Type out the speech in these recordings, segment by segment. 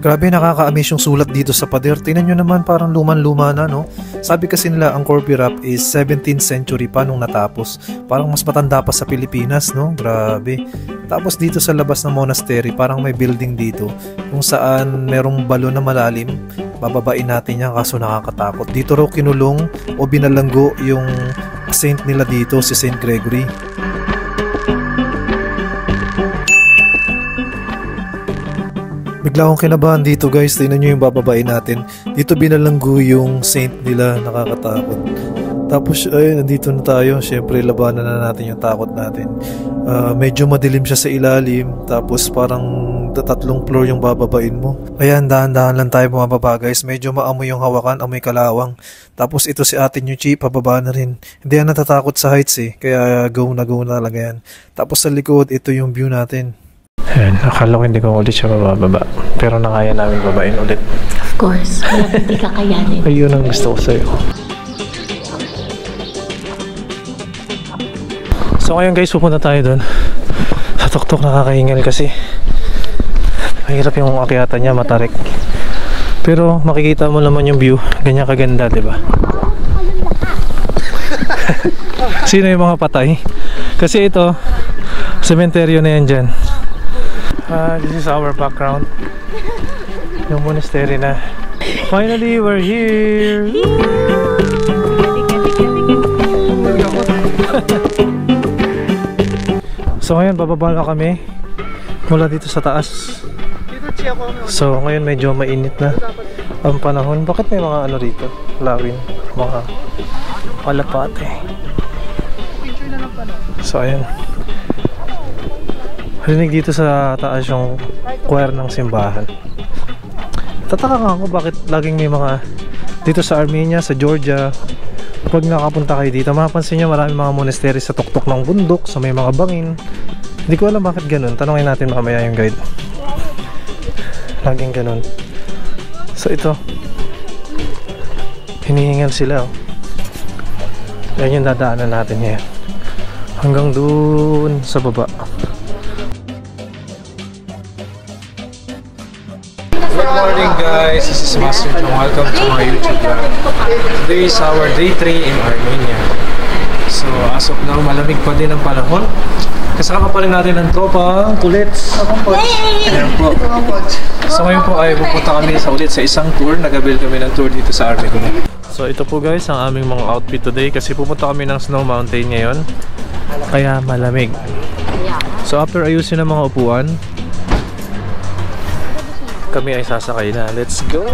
Grabe, nakaka-amaze yung sulat dito sa pader. Tingnan nyo naman, parang luman-luma na, no? Sabi kasi nila ang Corby Rap is 17th century pa nung natapos. Parang mas matanda pa sa Pilipinas, no? Grabe. Tapos dito sa labas ng monastery, parang may building dito kung saan merong balon na malalim. Bababain natin yan kaso nakakatakot. Dito raw kinulong o binalanggo yung saint nila dito, si Saint Gregory. Bigla akong kinabahan dito guys, tingnan nyo yung bababain natin. Dito binalanggo yung saint nila, nakakatakot. Tapos ayun, nandito na tayo. Syempre labanan na natin yung takot natin. Medyo madilim siya sa ilalim. Tapos parang 3 floor yung bababain mo. Ayan, dahan-dahan lang tayo bumababa guys. Medyo maamoy yung hawakan, amoy kalawang. Tapos ito si Ate Nyuchi, pababa na rin. Hindi yan natatakot sa heights eh. Kaya go na talaga yan. Tapos sa likod, ito yung view natin. Ayan, akala ko hindi ko ulit siya mababa. Pero nakaya namin babain ulit. Of course, hindi kakayanin. Ayun ang gusto ko sa'yo. So ngayon guys, pupunta tayo doon. Sa tuktok nakakahingal kasi mahirap yung akyatan niya, matarik. Pero makikita mo naman yung view. Ganyan kaganda, diba? Sino yung mga patay? Kasi ito, sementeryo na yan dyan. This is our background. Yung monastery na. Finally, we're here! So ngayon, bababa na kami mula dito sa taas. So ngayon, medyo mainit na ang panahon. Bakit may mga ano rito? Lawin. Mga palapate. So ayan. Rinig dito sa taas yung choir ng simbahan. Tataka nga ako bakit laging may mga dito sa Armenia, sa Georgia. Pag nakapunta kayo dito, mapapansin nyo maraming mga monastery sa tuktok ng bundok, sa may mga bangin. Hindi ko alam bakit ganun. Tanungin natin mamaya yung guide. Laging ganun. So ito, hinihingal sila. Yan yung dadaanan natin ngayon. Hanggang dun sa baba. Good morning guys, this is Master John. Welcome to my YouTube vlog. Today is our day 3 in Armenia. So as of now, malamig pa din ang panahon. Kasama pa rin natin ang tropa, kulits. Ayan po. So ngayon po ay pupunta kami ulit sa isang tour. Nag-avail kami ng tour dito sa Armenia. So ito po guys ang aming mga outfit today kasi pupunta kami ng Snow Mountain ngayon. Kaya malamig. So after ayusin ang mga upuan, kami ay sasakay na. Let's go!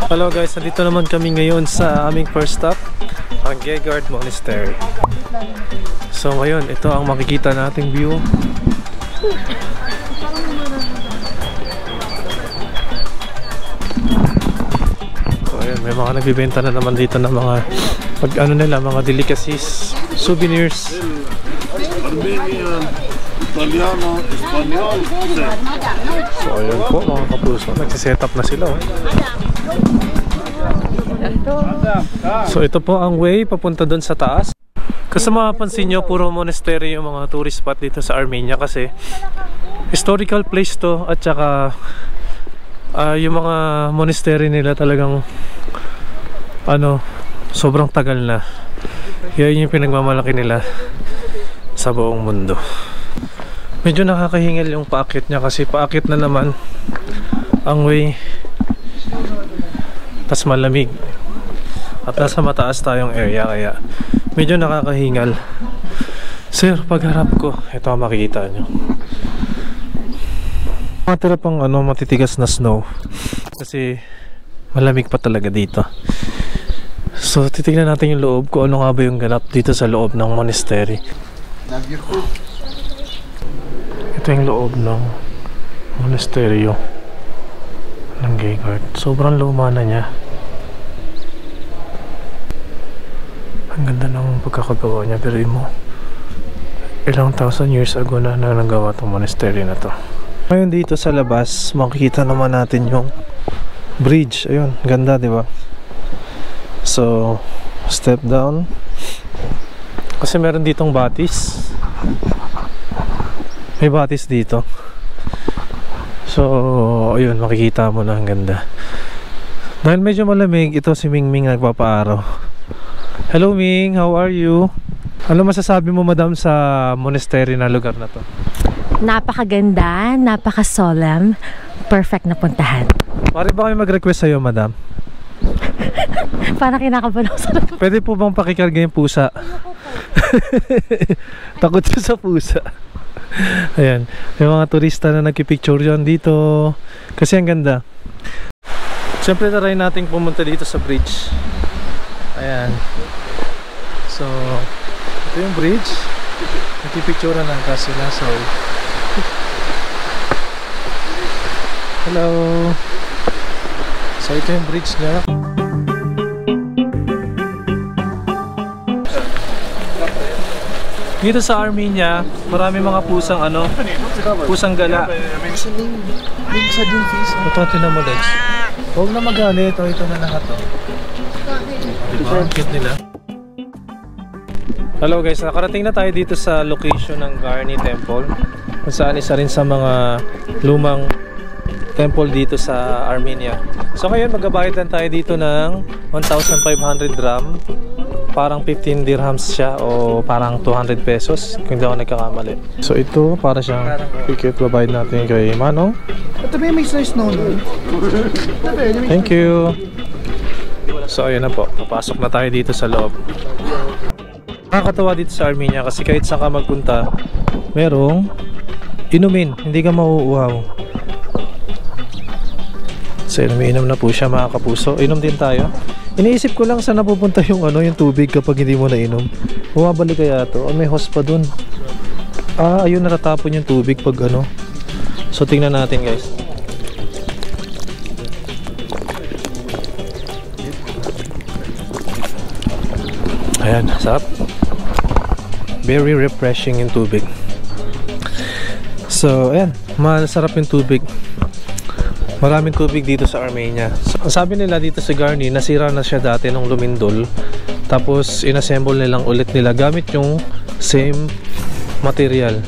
Hello guys, nandito naman kami ngayon sa aming first stop, ang Gegard Monastery. So ngayon, ito ang makikita nating view. So ayun, may mga nagbibenta na naman dito ng mga pag ano nila, mga delicacies, souvenirs. Armenian, Italiano, Espanyol. So ayun po mga kapuso, nagsiset up na sila. So ito po ang way papunta doon sa taas. Kasi mapapansin nyo, puro monastery yung mga tourist spot dito sa Armenia kasi historical place to at saka yung mga monastery nila talagang ano, sobrang tagal na. Yan yung pinagmamalaki nila sa buong mundo. Medyo nakakahingal yung paakit niya kasi paakit na naman ang way, tas malamig at nasa mataas tayong area kaya medyo nakakahingal. Sir, pagharap ko, ito ang makikita nyo, matira pang ano, matitigas na snow kasi malamig pa talaga dito. So titignan natin yung loob, kung ano nga ba yung ganap dito sa loob ng monastery. Ito yung loob ng monasteryo ng Gegard. Sobrang luma na niya. Ang ganda ng pagkakagawa niya. Pero mo, ilang thousand years ago na nagawa itong monastery na to. Ngayon dito sa labas, makikita naman natin yung bridge. Ayun, ganda, di ba? So, step down. Kasi meron ditong batis. May batis dito. So, ayun, makikita mo na ang ganda. Dahil medyo malamig, ito si Mingming nagpapaaraw. Hello Ming, how are you? Ano masasabi mo madam sa monastery na lugar na to? Napakaganda, napaka-solemn, perfect na puntahan. Pare ba kami mag-request sa'yo madam? Parang kinakabahan ako sa Pwede po bang pakikarga yung pusa? Takot siya sa pusa. Ayan, may mga turista na nagpipicture dyan dito. Kasi ang ganda. Siyempre try natin pumunta dito sa bridge. Ayan. So, ito yung bridge. Nagpipicture na kasi na. So, hello. So, ito yung bridge niya. Dito sa Armenia, marami mga pusang pusang gala. Ito tinan mo guys. Huwag na magalit, ito na lahat to. Diba? Ang cute nila. Hello guys, nakarating na tayo dito sa location ng Garni Temple. Kung saan isa rin sa mga lumang temple dito sa Armenia. So ngayon magbabayad lang tayo dito ng 1,500 dram. Parang 15 dirhams siya o parang 200 pesos kung hindi ako nagkakamali. So ito para siyang ticket, babayad natin kay Manong. Ito ba may slice no? Thank you. So ayun na po, papasok na tayo dito sa loob. Nakakatawa dito sa Armenia kasi kahit saan ka magpunta, merong inumin, hindi ka mauuhaw. So umiinom na po siya mga kapuso. Inom din tayo. Iniisip ko lang saan napupunta yung yung tubig kapag hindi mo nainom. Bumabalik kaya to? May hose pa dun. Ayun, natatapon yung tubig pag So tingnan natin guys. Ayan, sarap. Very refreshing yung tubig. So ayan, masarap yung tubig. Maraming tubig dito sa Armenia. So, sabi nila dito sa Garni, nasira na siya dati nung lumindol. Tapos inassemble nilang ulit nila gamit yung same material.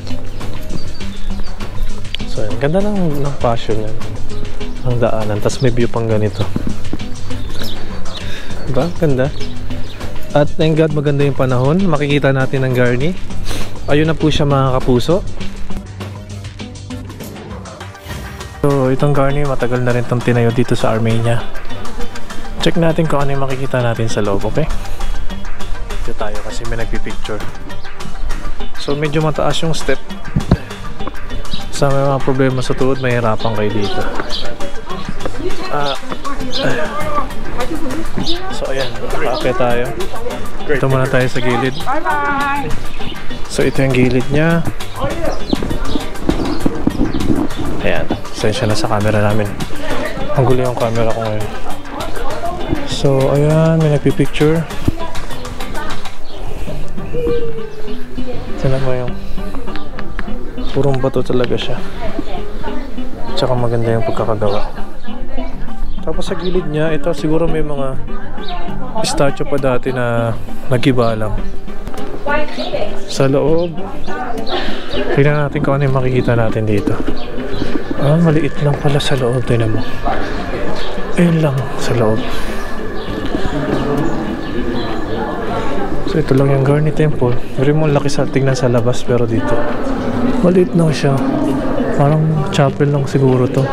So, ganda ng passion yan. Ang daanan. Tapos may view pang ganito. Diba? Ganda. At thank God maganda yung panahon. Makikita natin ang Garni. Ayun na po siya mga kapuso. So itong Garni matagal na rin itong tinayo dito sa Armenia. Check natin kung ano yung makikita natin sa loob, okay? Dito tayo kasi may nagpipicture. So medyo mataas yung step. Sa may mga problema sa tuhod, mahirapan kayo dito. So ayan, kakakit tayo. Ito muna tayo sa gilid. So ito yung gilid niya. Ayan, sensya na sa camera namin. Ang gulo yung camera ko ngayon. So, ayan, may nagpipicture. Tignan mo yung purong bato talaga siya. Tsaka maganda yung pagkakagawa. Tapos sa gilid niya, ito siguro may mga statue pa dati na nag-iba lang. Sa loob, tignan natin kung ano yung makikita natin dito. Maliit lang pala sa loob. Tignan mo. Ayun lang sa loob. So ito lang yung Garni Temple. Very mo laki sa tingnan sa labas, pero dito maliit lang siya. Parang chapel lang siguro to.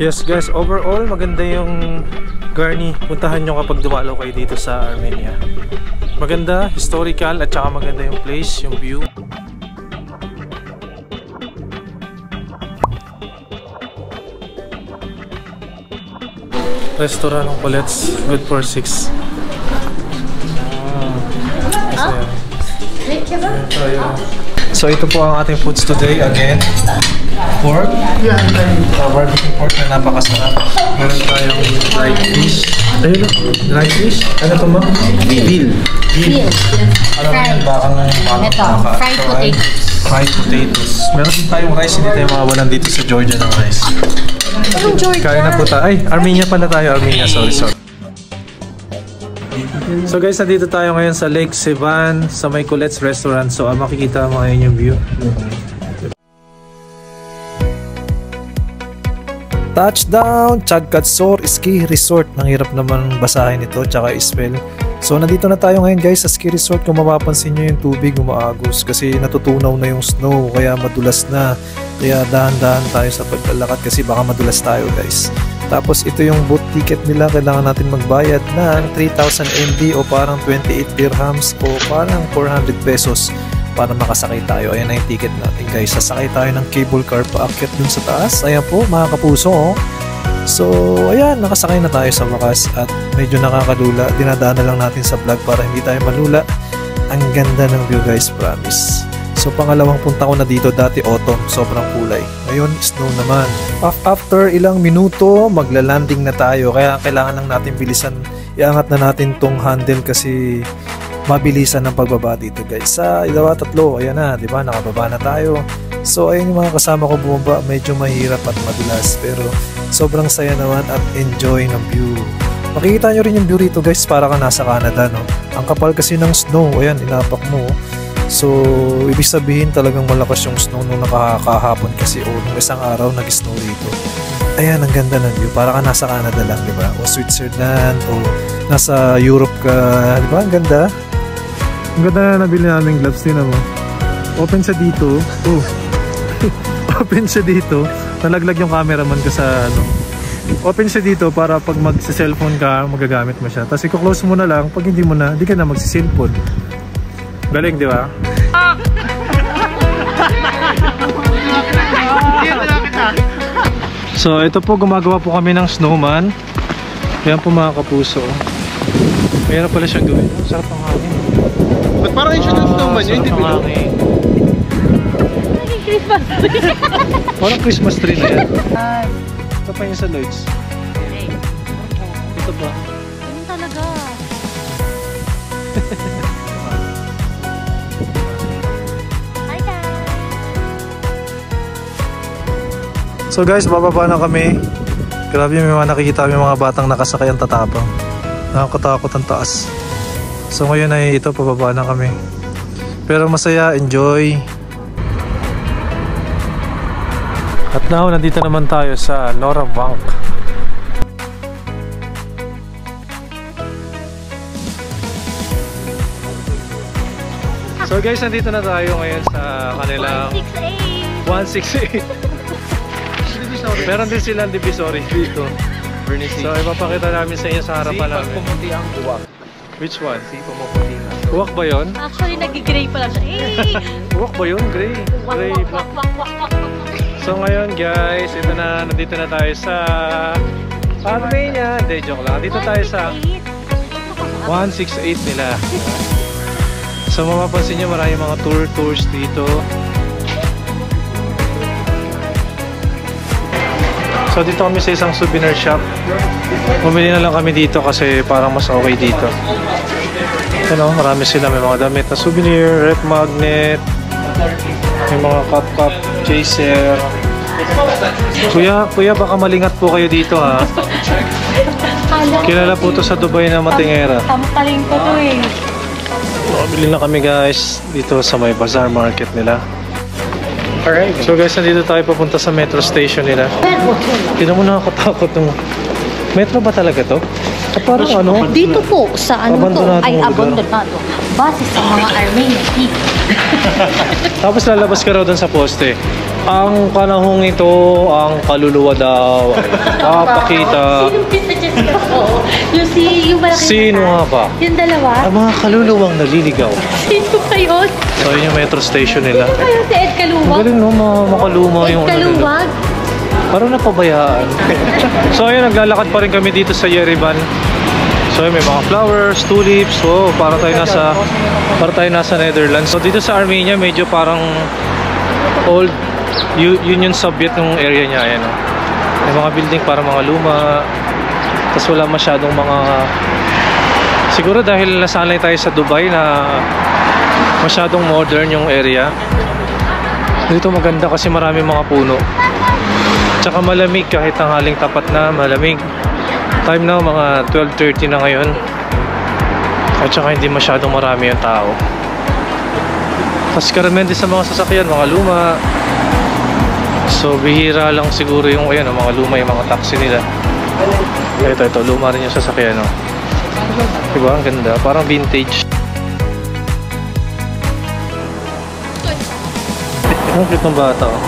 Yes guys, overall maganda yung Garni. Puntahan nyo kapag dumalaw kayo dito sa Armenia. Maganda, historical, at saka maganda yung place, yung view. Restaurant ng Colette's, good for 6. So ito po ang ating foods today. Again, pork. Barbecue pork na napakasarap. Meron tayong dried fish. Ayun, dried fish. Ano ito ma? Veal. Ano yan? Bakang Ito, fried potatoes. Fried potatoes. Meron din tayong rice. Hindi tayo makawalan dito sa Georgia ng rice. Kaya na po tayo. Ay, Armenia pala tayo. Armenia, sorry. So guys, nandito tayo ngayon sa Lake Sevan sa may Colette's Restaurant. So makikita mo ngayon yung view. Touchdown! Chagkatsor Ski Resort. Nanghirap naman basahin ito, tsaka spell. So nandito na tayo ngayon guys sa ski resort. Kung mapapansin nyo yung tubig umaagos kasi natutunaw na yung snow, kaya madulas na. Kaya dahan-dahan tayo sa paglalakad kasi baka madulas tayo guys. Tapos ito yung boat ticket nila, kailangan natin magbayad ng 3,000 MB o parang 28 dirhams o parang 400 pesos para makasakay tayo. Ayan na yung ticket natin guys. Sasakay tayo ng cable car paakyat dun sa taas. Ayan po mga kapuso oh. So ayan, nakasakay na tayo sa wakas at medyo nakakalula. Dinadaan na lang natin sa vlog para hindi tayo malula. Ang ganda ng view guys, promise. So pangalawang punta ko na dito, dati autumn, sobrang kulay. Ngayon snow naman. After ilang minuto, magla-landing na tayo. Kaya kailangan lang natin bilisan. Iangat na natin tong handle kasi mabilisan ng pagbaba dito guys. Sa ilawa tatlo, ayan na, di ba? Nakababa na tayo. So ayun yung mga kasama ko bumaba, medyo mahirap at madulas pero sobrang saya naman at enjoy ng view. Makikita nyo rin yung view rito guys, para ka nasa Canada no. Ang kapal kasi ng snow, ayan, inapak mo. So ibig sabihin talagang malakas yung snow nung nakakahapon kasi o nung isang araw nag-snow rito. Ayan, ang ganda ng view, para ka nasa Canada lang, di ba? O Switzerland o nasa Europe ka, di ba? Ang ganda. Ang ganda na nabili naming gloves din mo. Open siya dito. Oh. Open siya dito. Nalaglag yung cameraman ko sa ano. Open siya dito para pag magsa-cellphone ka, magagamit mo siya. Tapos i-close mo na lang. Pag hindi mo na, hindi ka na magsa-cellphone. Galing, di ba? So, ito po, gumagawa po kami ng snowman. Ayan po mga kapuso. Mayroon pala siyang gawin. Sarap ang hangin. Ba't parang yung siya ng snowman yun? Hindi bilog? Christmas tree. Parang Christmas tree na yan. Ito pa yun sa Lloyds. Ito ba? Ganun talaga. Hi guys! So guys, bababa na kami. Grabe, may mga nakikita kami mga batang nakasakay ang tatapang. Nakakatakot ang taas. So ngayon ay ito, pababa na kami. Pero masaya, enjoy. At now, nandito naman tayo sa Nora Bank. So guys, nandito na tayo ngayon sa kanilang 168. Meron din silang divisory dito. So ipapakita namin sa inyo sa harapan namin. Pumuti ang uwak. Which one? Pumuti nga. Uwak ba yun? Actually, nag-gray pala siya. Uwak ba yun? Gray? Gray black. So ngayon guys, ito na, nandito na tayo sa Armenia. Hindi, joke lang. Dito tayo sa 168 nila. So mapapansin nyo, marami mga tours dito. So dito kami sa isang souvenir shop. Bumili na lang kami dito kasi parang mas okay dito. Ano, marami sila, may mga damit na souvenir, rep magnet, may mga cup, chaser. Kuya, baka malingat po kayo dito ha. Kilala po to sa Dubai na matingera. Tampaling ko to eh. Bili na kami guys dito sa may bazaar market nila. Alright. So guys, nandito tayo papunta sa metro station nila. Tignan mo, nakakatakot ng metro ba talaga to? Parang ano? Dito po sa ano to ay abandonado. abandonado. Base sa mga Armenian people. Tapos lalabas ka raw dun sa poste. Ang panahong ito, ang kaluluwa daw. Papakita. Sinong pinasuggest ka po? Yung malaki Sino nga ba? Yung dalawa? Ang mga kaluluwang naliligaw. Sino pa yun? So yun yung metro station nila. Sino pa yun? Si Ed Ang Kaluwag? galing no, makaluma Ed yung ano nila. Kaluwag? Parang napabayaan. So ayun, naglalakad pa rin kami dito sa Yerevan. So may mga flowers, tulips. Oh, para tayo nasa Netherlands. So dito sa Armenia, medyo parang old Union Soviet ng area niya. Ayan, oh. May mga building para mga luma. Tapos wala masyadong mga... Siguro dahil nasanay tayo sa Dubai na masyadong modern yung area. Dito maganda kasi marami mga puno. Tsaka malamig kahit tanghaling tapat na, malamig. Time na mga 12:30 na ngayon. At saka hindi masyadong marami yung tao. Tapos karamihan din sa mga sasakyan, mga luma. So bihira lang siguro yung ayan, mga luma yung mga taxi nila. Ito, luma rin yung sasakyan, no? Diba? Ang ganda. Parang vintage. Ang cute ng bata, oh.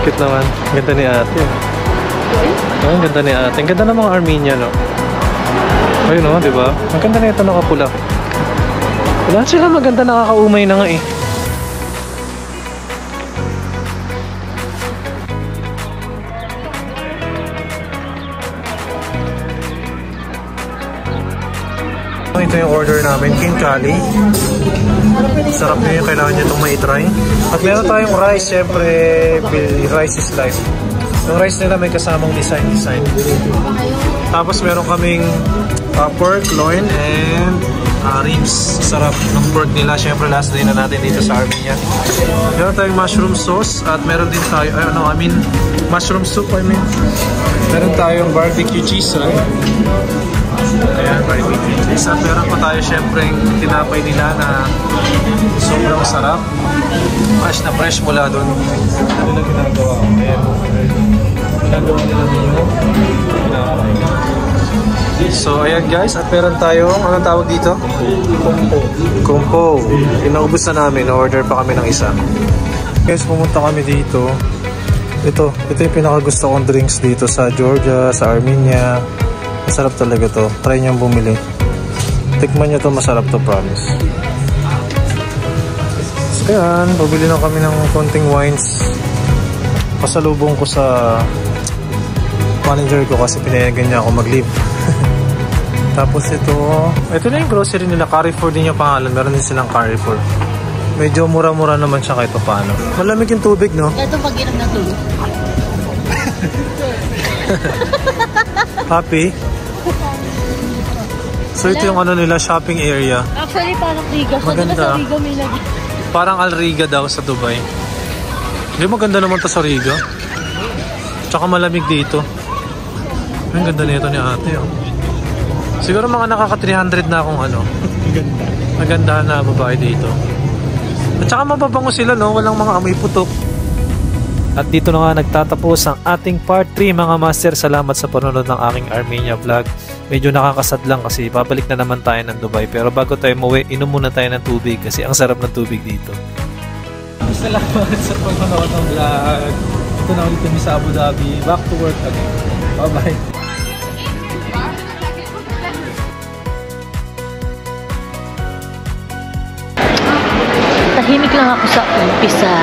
Cute naman. Ganda ni ate. Oh, ang ganda ni ate. Ang ganda ng mga Armenian, no? Ayun, no? Diba? Ang ganda na ito nakapula. Wala sila maganda, nakakaumay na nga eh. Ito yung order namin, King Kali. Sarap nyo yung kailangan nyo itong maitry. At meron tayong rice, syempre, rice is life. Yung rice nila may kasamang design. Tapos meron kaming pork, loin, and ribs. Sarap ng pork nila. Syempre, last day na natin dito sa Armenia. Meron tayong mushroom sauce at meron din tayo, mushroom soup, Meron tayong barbecue cheese, Ayan, barbecue cheese. At meron pa tayo syempre yung tinapay nila na sobrang sarap. Fresh mula doon. Ano na ginagawa ko? Ayan. Ginagawa nila yung tinapay. So, ayan guys. At meron tayong, anong tawag dito? Kumpo. Inaubos na namin. Order pa kami ng isa. Guys, pumunta kami dito. Ito yung pinakagusto kong drinks dito sa Georgia, sa Armenia. Masarap talaga to. Try nyo bumili. Tikman nyo to, masarap to, promise. So yan, bumili na kami ng konting wines. Pasalubong ko sa manager ko kasi pinayagan niya ako mag-leave. Tapos ito na yung grocery nila. Carrefour din yung pangalan. Meron din silang Carrefour. Medyo mura-mura naman siya kahit paano. Malamig yung tubig, no? Ito pag-inom na tubig. Happy? So ito yung nila, shopping area. Actually, parang Riga. Maganda. Sa Riga may lagi. Parang Al Riga daw sa Dubai. Hindi, maganda naman to sa Riga. Tsaka malamig dito. Ang ganda nito ni ate, oh. Siguro mga nakaka 300 na akong maganda na babae dito. At saka mababango sila, no? Walang mga amoy putok. At dito na nga nagtatapos ang ating part 3, mga master. Salamat sa panonood ng aking Armenia vlog. Medyo nakakasad lang kasi babalik na naman tayo ng Dubai. Pero bago tayo umuwi, inom muna tayo ng tubig kasi ang sarap ng tubig dito. Salamat sa panonood ng vlog. Ito na ulit kami sa Abu Dhabi. Back to work again. Bye-bye. Tahimik lang ako sa umpisa.